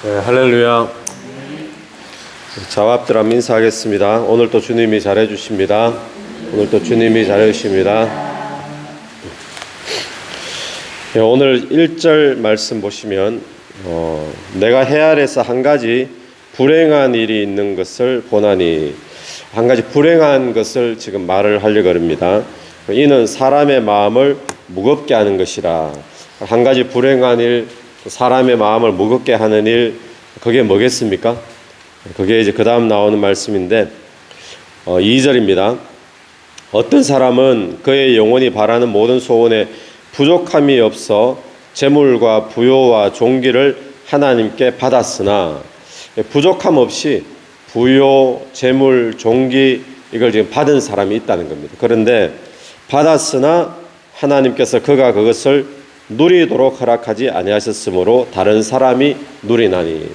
네, 할렐루야. 자합들함 인사하겠습니다. 오늘 또 주님이 잘해 주십니다. 오늘 또 주님이 잘해 주십니다. 네, 오늘 1절 말씀 보시면 내가 해 아래서 한 가지 불행한 일이 있는 것을 보나니, 한 가지 불행한 것을 지금 말을 하려고 합니다. 이는 사람의 마음을 무겁게 하는 것이라. 한 가지 불행한 일, 사람의 마음을 무겁게 하는 일, 그게 뭐겠습니까? 그게 이제 그 다음 나오는 말씀인데 2절입니다. 어떤 사람은 그의 영혼이 바라는 모든 소원에 부족함이 없어 재물과 부요와 존귀를 하나님께 받았으나, 부족함 없이 부요, 재물, 존귀 이걸 지금 받은 사람이 있다는 겁니다. 그런데 받았으나 하나님께서 그가 그것을 누리도록 허락하지 아니하셨으므로 다른 사람이 누리나니.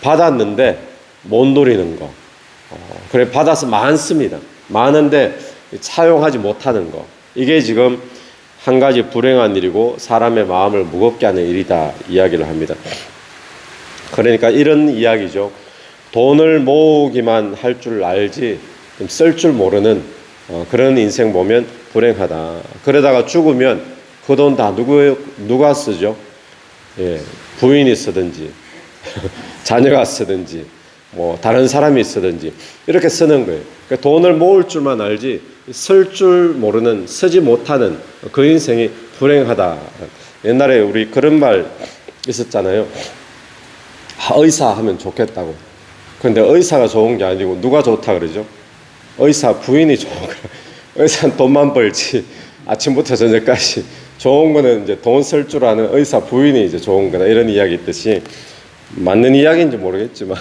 받았는데 못 누리는 거. 그래, 받아서 많습니다. 많은데 사용하지 못하는 거. 이게 지금 한 가지 불행한 일이고 사람의 마음을 무겁게 하는 일이다 이야기를 합니다. 그러니까 이런 이야기죠. 돈을 모으기만 할 줄 알지 쓸 줄 모르는 그런 인생 보면 불행하다. 그러다가 죽으면 그 돈 다 누가 쓰죠? 예, 부인이 쓰든지 자녀가 쓰든지 뭐 다른 사람이 쓰든지 이렇게 쓰는 거예요. 그러니까 돈을 모을 줄만 알지 쓸 줄 모르는, 쓰지 못하는 그 인생이 불행하다. 옛날에 우리 그런 말 있었잖아요. 의사 하면 좋겠다고. 그런데 의사가 좋은 게 아니고 누가 좋다 그러죠? 의사 부인이 좋은 거예요. 의사는 돈만 벌지 아침부터 저녁까지 좋은 거는 이제 돈 쓸 줄 아는 의사 부인이 이제 좋은 거다, 이런 이야기 있듯이, 맞는 이야기인지 모르겠지만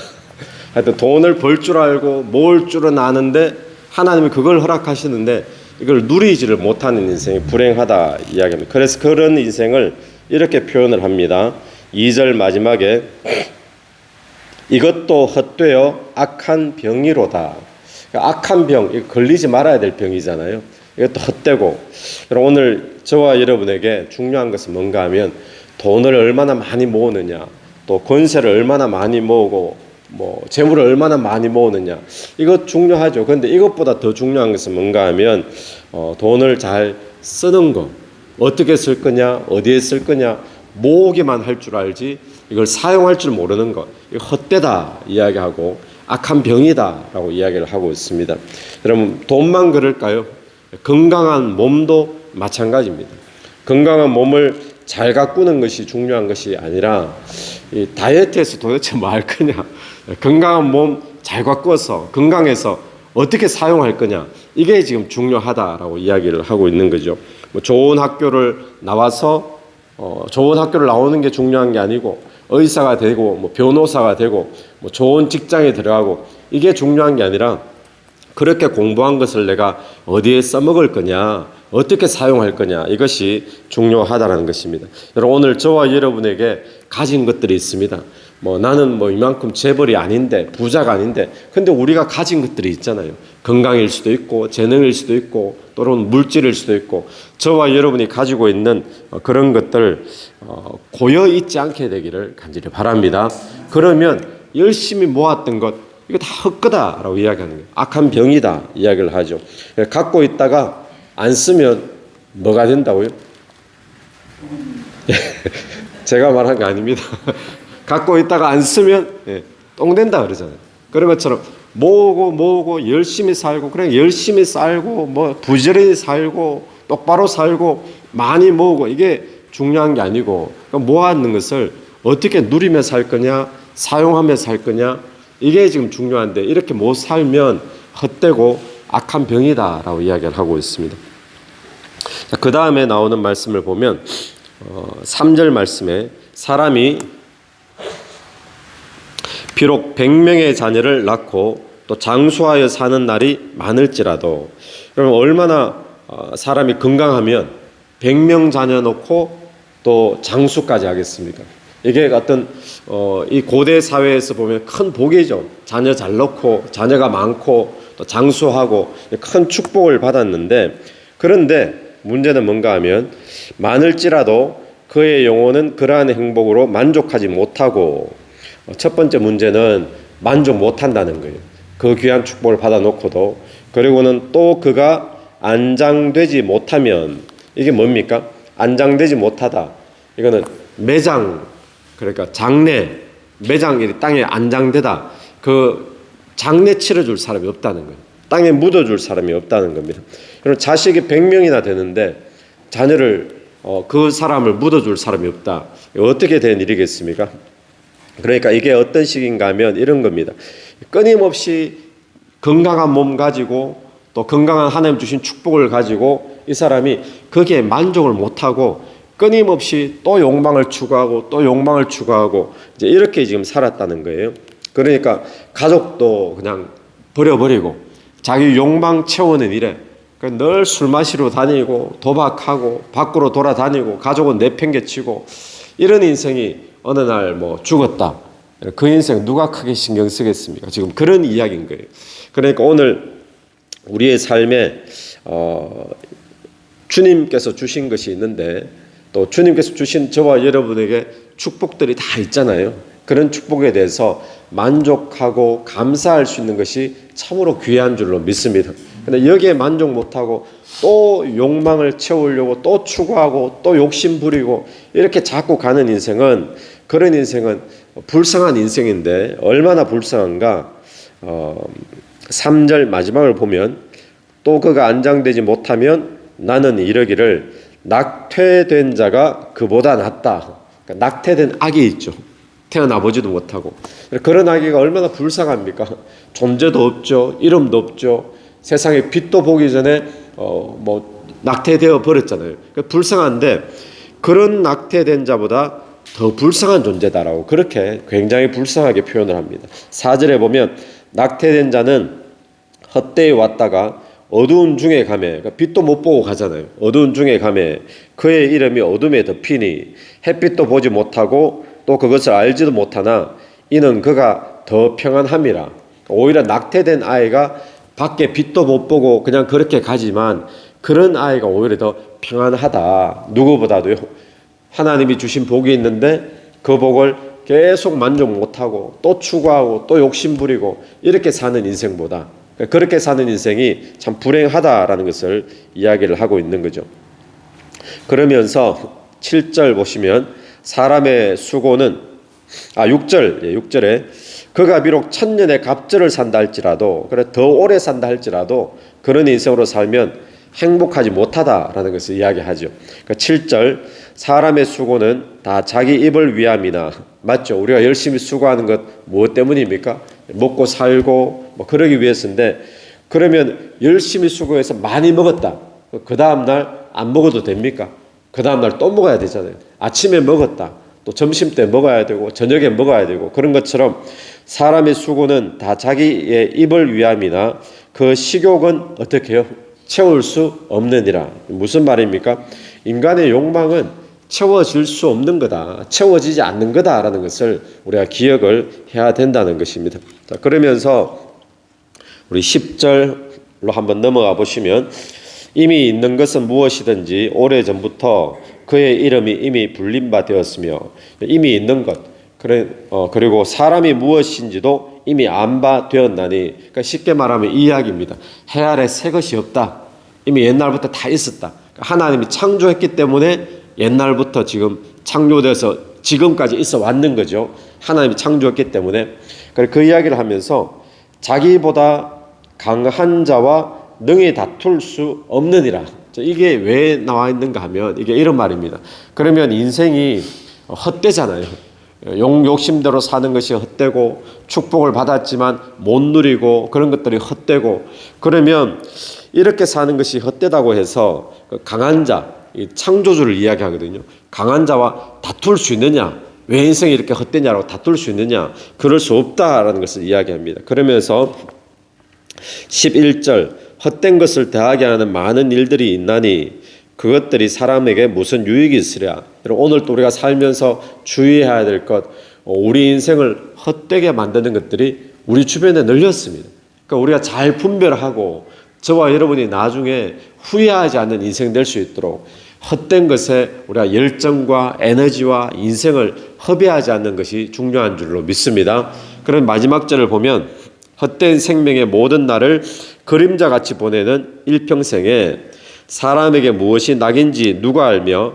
하여튼 돈을 벌 줄 알고 모을 줄은 아는데 하나님이 그걸 허락하시는데 이걸 누리지를 못하는 인생이 불행하다 이야기합니다. 그래서 그런 인생을 이렇게 표현을 합니다. 2절 마지막에 이것도 헛되어 악한 병이로다. 악한 병, 이거 걸리지 말아야 될 병이잖아요. 이것도 헛되고. 그럼 오늘 저와 여러분에게 중요한 것은 뭔가 하면 돈을 얼마나 많이 모으느냐, 또 권세를 얼마나 많이 모으고 뭐 재물을 얼마나 많이 모으느냐, 이것 중요하죠. 그런데 이것보다 더 중요한 것은 뭔가 하면 돈을 잘 쓰는 거, 어떻게 쓸 거냐, 어디에 쓸 거냐, 모으기만 할 줄 알지 이걸 사용할 줄 모르는 것, 이거 헛되다 이야기하고 악한 병이다라고 이야기를 하고 있습니다. 여러분, 돈만 그럴까요? 건강한 몸도 마찬가지입니다. 건강한 몸을 잘 가꾸는 것이 중요한 것이 아니라 이 다이어트에서 도대체 뭐 할 거냐, 건강한 몸 잘 가꾸어서 건강해서 어떻게 사용할 거냐, 이게 지금 중요하다라고 이야기를 하고 있는 거죠. 뭐 좋은 학교를 나와서 좋은 학교를 나오는 게 중요한 게 아니고 의사가 되고 뭐 변호사가 되고 뭐 좋은 직장에 들어가고 이게 중요한 게 아니라 그렇게 공부한 것을 내가 어디에 써먹을 거냐, 어떻게 사용할 거냐, 이것이 중요하다는 것입니다. 여러분, 오늘 저와 여러분에게 가진 것들이 있습니다. 뭐 나는 뭐 이만큼 재벌이 아닌데, 부자가 아닌데, 근데 우리가 가진 것들이 있잖아요. 건강일 수도 있고 재능일 수도 있고 또는 물질일 수도 있고, 저와 여러분이 가지고 있는 그런 것들 고여 있지 않게 되기를 간절히 바랍니다. 그러면 열심히 모았던 것 이거 다 헛거다라고 이야기하는 거예요. 악한 병이다 이야기를 하죠. 갖고 있다가 안 쓰면 뭐가 된다고요? 제가 말한 게 아닙니다. 갖고 있다가 안 쓰면 똥 된다 그러잖아요. 그런 것처럼 모으고 열심히 살고, 그래 열심히 살고 뭐 부지런히 살고 똑바로 살고 많이 모으고, 이게 중요한 게 아니고 모아놓는 것을 어떻게 누리며 살 거냐, 사용하며 살 거냐, 이게 지금 중요한데 이렇게 못 살면 헛되고 악한 병이다라고 이야기를 하고 있습니다. 그 다음에 나오는 말씀을 보면 3절 말씀에 사람이 비록 100명의 자녀를 낳고 또 장수하여 사는 날이 많을지라도, 그러면 얼마나 사람이 건강하면 100명 자녀 놓고 또 장수까지 하겠습니까? 이게 어떤 이 고대 사회에서 보면 큰 복이죠. 자녀 잘 낳고 자녀가 많고 또 장수하고 큰 축복을 받았는데, 그런데 문제는 뭔가 하면 많을지라도 그의 영혼은 그러한 행복으로 만족하지 못하고 첫 번째 문제는 만족 못한다는 거예요. 그 귀한 축복을 받아놓고도. 그리고는 또 그가 안장되지 못하면, 이게 뭡니까? 안장되지 못하다. 이거는 매장, 그러니까 장례, 매장이 땅에 안장되다. 그 장례 치러줄 사람이 없다는 거예요. 땅에 묻어줄 사람이 없다는 겁니다. 그럼 자식이 100명이나 되는데 자녀를 그 사람을 묻어줄 사람이 없다. 어떻게 된 일이겠습니까? 그러니까 이게 어떤 식인가 하면 이런 겁니다. 끊임없이 건강한 몸 가지고 또 건강한 하나님 주신 축복을 가지고 이 사람이 거기에 만족을 못하고 끊임없이 또 욕망을 추구하고 또 욕망을 추구하고 이제 이렇게 지금 살았다는 거예요. 그러니까 가족도 그냥 버려버리고 자기 욕망 채우는 일에 늘 술 마시러 다니고 도박하고 밖으로 돌아다니고 가족은 내팽개치고 이런 인생이 어느 날 뭐 죽었다. 그 인생 누가 크게 신경 쓰겠습니까? 지금 그런 이야기인 거예요. 그러니까 오늘 우리의 삶에 주님께서 주신 것이 있는데 또 주님께서 주신 저와 여러분에게 축복들이 다 있잖아요. 그런 축복에 대해서 만족하고 감사할 수 있는 것이 참으로 귀한 줄로 믿습니다. 근데 여기에 만족 못하고 또 욕망을 채우려고 또 추구하고 또 욕심 부리고 이렇게 자꾸 가는 인생은, 그런 인생은 불쌍한 인생인데 얼마나 불쌍한가. 3절 마지막을 보면 또 그가 안장되지 못하면 나는 이르기를 낙태된 자가 그보다 낫다. 그러니까 낙태된 아기 있죠. 태어나보지도 못하고. 그런 아기가 얼마나 불쌍합니까? 존재도 없죠. 이름도 없죠. 세상에 빛도 보기 전에 낙태되어 버렸잖아요. 불쌍한데 그런 낙태된 자보다 더 불쌍한 존재다라고 그렇게 굉장히 불쌍하게 표현을 합니다. 4절에 보면 낙태된 자는 헛되이 왔다가 어두운 중에 가매, 그러니까 빛도 못 보고 가잖아요. 어두운 중에 가매 그의 이름이 어둠에 덮이니 햇빛도 보지 못하고 또 그것을 알지도 못하나 이는 그가 더 평안함이라. 오히려 낙태된 아이가 밖에 빛도 못 보고 그냥 그렇게 가지만 그런 아이가 오히려 더 평안하다. 누구보다도요. 하나님이 주신 복이 있는데 그 복을 계속 만족 못하고 또 추구하고 또 욕심 부리고 이렇게 사는 인생보다, 그렇게 사는 인생이 참 불행하다라는 것을 이야기를 하고 있는 거죠. 그러면서 7절 보시면 사람의 수고는 6절에 그가 비록 천년의 갑절을 산다 할지라도, 그래 더 오래 산다 할지라도 그런 인생으로 살면 행복하지 못하다라는 것을 이야기하죠. 그러니까 7절 사람의 수고는 다 자기 입을 위함이나, 맞죠? 우리가 열심히 수고하는 것 무엇 때문입니까? 먹고 살고 뭐 그러기 위해서인데, 그러면 열심히 수고해서 많이 먹었다. 그 다음 날 안 먹어도 됩니까? 그 다음 날 또 먹어야 되잖아요. 아침에 먹었다. 또 점심 때 먹어야 되고 저녁에 먹어야 되고, 그런 것처럼 사람의 수고는 다 자기의 입을 위함이나 그 식욕은 어떻게 해요? 채울 수 없느니라. 무슨 말입니까? 인간의 욕망은 채워질 수 없는 거다. 채워지지 않는 거다라는 것을 우리가 기억을 해야 된다는 것입니다. 자, 그러면서 우리 10절로 한번 넘어가 보시면 이미 있는 것은 무엇이든지 오래전부터 그의 이름이 이미 불린 바 되었으며, 이미 있는 것, 그리고 사람이 무엇인지도 이미 안 바 되었나니, 그러니까 쉽게 말하면 이 이야기입니다. 해 아래 새 것이 없다. 이미 옛날부터 다 있었다. 하나님이 창조했기 때문에 옛날부터 지금 창조돼서 지금까지 있어 왔는 거죠. 하나님이 창조했기 때문에. 그 이야기를 하면서 자기보다 강한 자와 능히 다툴 수 없느니라. 이게 왜 나와 있는가 하면 이게 이런 말입니다. 그러면 인생이 헛되잖아요. 욕심대로 사는 것이 헛되고 축복을 받았지만 못 누리고 그런 것들이 헛되고, 그러면 이렇게 사는 것이 헛되다고 해서 강한 자, 창조주를 이야기하거든요. 강한 자와 다툴 수 있느냐? 왜 인생이 이렇게 헛되냐라고 다툴 수 있느냐? 그럴 수 없다라는 것을 이야기합니다. 그러면서 11절 헛된 것을 더하게 하는 많은 일들이 있나니 그것들이 사람에게 무슨 유익이 있으랴. 오늘 또 우리가 살면서 주의해야 될 것, 우리 인생을 헛되게 만드는 것들이 우리 주변에 널렸습니다. 그러니까 우리가 잘 분별하고 저와 여러분이 나중에 후회하지 않는 인생 될 수 있도록 헛된 것에 우리가 열정과 에너지와 인생을 허비하지 않는 것이 중요한 줄로 믿습니다. 그런 마지막 절을 보면 헛된 생명의 모든 날을 그림자같이 보내는 일평생에 사람에게 무엇이 낙인지 누가 알며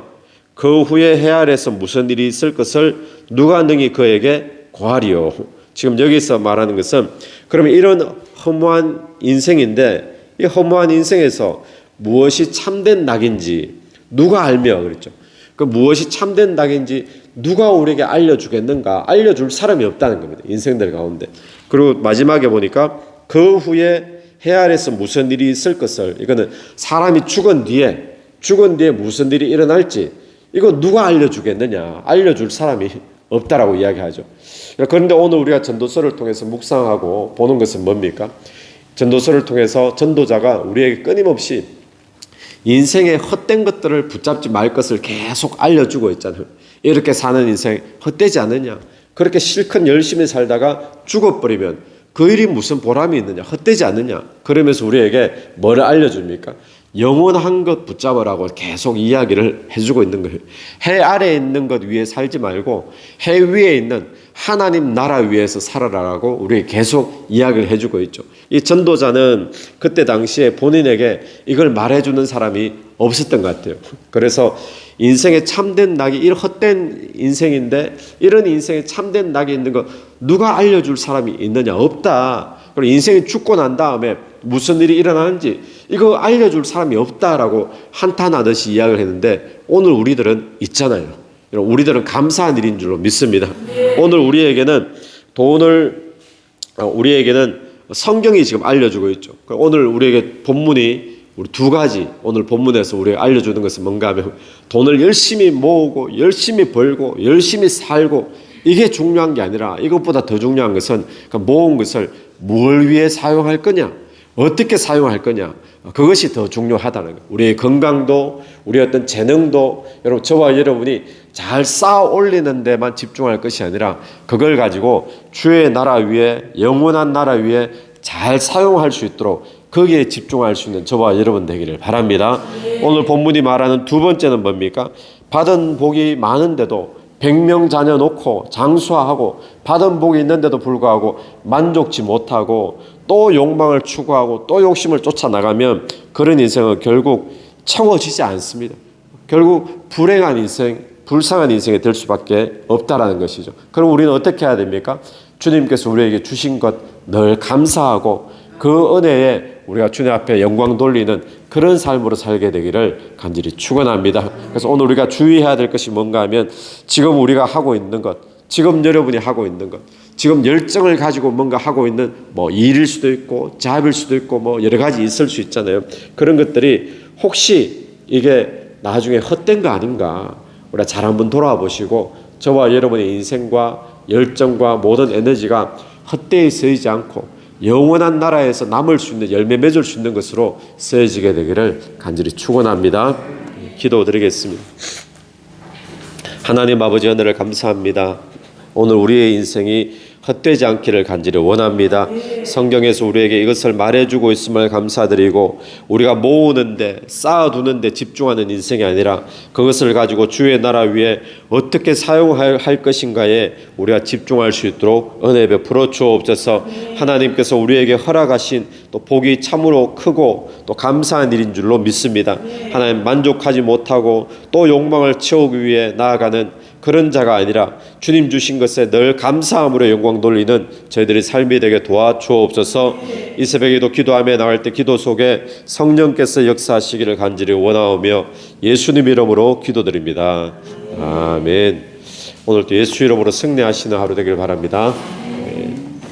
그 후에 해 아래에서 무슨 일이 있을 것을 누가 능히 그에게 고하리요. 지금 여기서 말하는 것은 그러면 이런 허무한 인생인데 이 허무한 인생에서 무엇이 참된 낙인지 누가 알며 그랬죠. 그 무엇이 참된 낙인지 누가 우리에게 알려주겠는가? 알려줄 사람이 없다는 겁니다. 인생들 가운데. 그리고 마지막에 보니까 그 후에 해 아래에서 무슨 일이 있을 것을, 이거는 사람이 죽은 뒤에 무슨 일이 일어날지 이거 누가 알려주겠느냐? 알려줄 사람이 없다라고 이야기하죠. 그런데 오늘 우리가 전도서를 통해서 묵상하고 보는 것은 뭡니까? 전도서를 통해서 전도자가 우리에게 끊임없이 인생의 헛된 것들을 붙잡지 말 것을 계속 알려주고 있잖아요. 이렇게 사는 인생 헛되지 않느냐? 그렇게 실컷 열심히 살다가 죽어버리면 그 일이 무슨 보람이 있느냐? 헛되지 않느냐? 그러면서 우리에게 뭐를 알려줍니까? 영원한 것 붙잡으라고 계속 이야기를 해주고 있는 거예요. 해 아래에 있는 것 위에 살지 말고 해 위에 있는 하나님 나라 위에서 살아라라고 우리에게 계속 이야기를 해주고 있죠. 이 전도자는 그때 당시에 본인에게 이걸 말해주는 사람이 없었던 것 같아요. 그래서 인생에 참된 낙이, 이 헛된 인생인데 이런 인생에 참된 낙이 있는 거 누가 알려줄 사람이 있느냐? 없다. 그리고 인생이 죽고 난 다음에 무슨 일이 일어나는지 이거 알려줄 사람이 없다라고 한탄하듯이 이야기를 했는데 오늘 우리들은 있잖아요. 우리들은 감사한 일인 줄로 믿습니다. 오늘 우리에게는 우리에게는 성경이 지금 알려주고 있죠. 오늘 우리에게 본문이 우리 두 가지, 오늘 본문에서 우리가 알려주는 것은 뭔가 하면 돈을 열심히 모으고 열심히 벌고 열심히 살고 이게 중요한 게 아니라 이것보다 더 중요한 것은 그 모은 것을 뭘 위해 사용할 거냐, 어떻게 사용할 거냐, 그것이 더 중요하다는 거예요. 우리의 건강도, 우리의 어떤 재능도, 여러분 저와 여러분이 잘 쌓아 올리는 데만 집중할 것이 아니라 그걸 가지고 주의 나라 위에, 영원한 나라 위에 잘 사용할 수 있도록 거기에 집중할 수 있는 저와 여러분 되기를 바랍니다. 오늘 본문이 말하는 두 번째는 뭡니까? 받은 복이 많은데도 100명 자녀 놓고 장수하고 받은 복이 있는데도 불구하고 만족치 못하고 또 욕망을 추구하고 또 욕심을 쫓아나가면 그런 인생은 결국 채워지지 않습니다. 결국 불행한 인생, 불쌍한 인생이 될 수밖에 없다라는 것이죠. 그럼 우리는 어떻게 해야 됩니까? 주님께서 우리에게 주신 것 늘 감사하고 그 은혜에 우리가 주님 앞에 영광 돌리는 그런 삶으로 살게 되기를 간절히 축원합니다. 그래서 오늘 우리가 주의해야 될 것이 뭔가 하면 지금 우리가 하고 있는 것, 지금 여러분이 하고 있는 것, 지금 열정을 가지고 뭔가 하고 있는 뭐 일일 수도 있고 잡일 수도 있고 뭐 여러 가지 있을 수 있잖아요. 그런 것들이 혹시 이게 나중에 헛된 거 아닌가? 우리가 잘 한번 돌아와 보시고 저와 여러분의 인생과 열정과 모든 에너지가 헛되이 쓰이지 않고 영원한 나라에서 남을 수 있는, 열매 맺을 수 있는 것으로 쓰여지게 되기를 간절히 축원합니다. 기도드리겠습니다. 하나님 아버지 은혜를 감사합니다. 오늘 우리의 인생이 헛되지 않기를 간절히 원합니다. 성경에서 우리에게 이것을 말해주고 있음을 감사드리고 우리가 모으는데 쌓아두는데 집중하는 인생이 아니라 그것을 가지고 주의 나라 위에 어떻게 사용할 것인가에 우리가 집중할 수 있도록 은혜 베풀어 주옵소서. 하나님께서 우리에게 허락하신 또 복이 참으로 크고 또 감사한 일인 줄로 믿습니다. 하나님 만족하지 못하고 또 욕망을 채우기 위해 나아가는 그런 자가 아니라 주님 주신 것에 늘 감사함으로 영광 돌리는 저희들의 삶이 되게 도와주옵소서. 이 새벽에도 기도하며 나갈 때 기도 속에 성령께서 역사하시기를 간절히 원하오며 예수님 이름으로 기도드립니다. 아멘. 오늘도 예수 이름으로 승리하시는 하루 되길 바랍니다.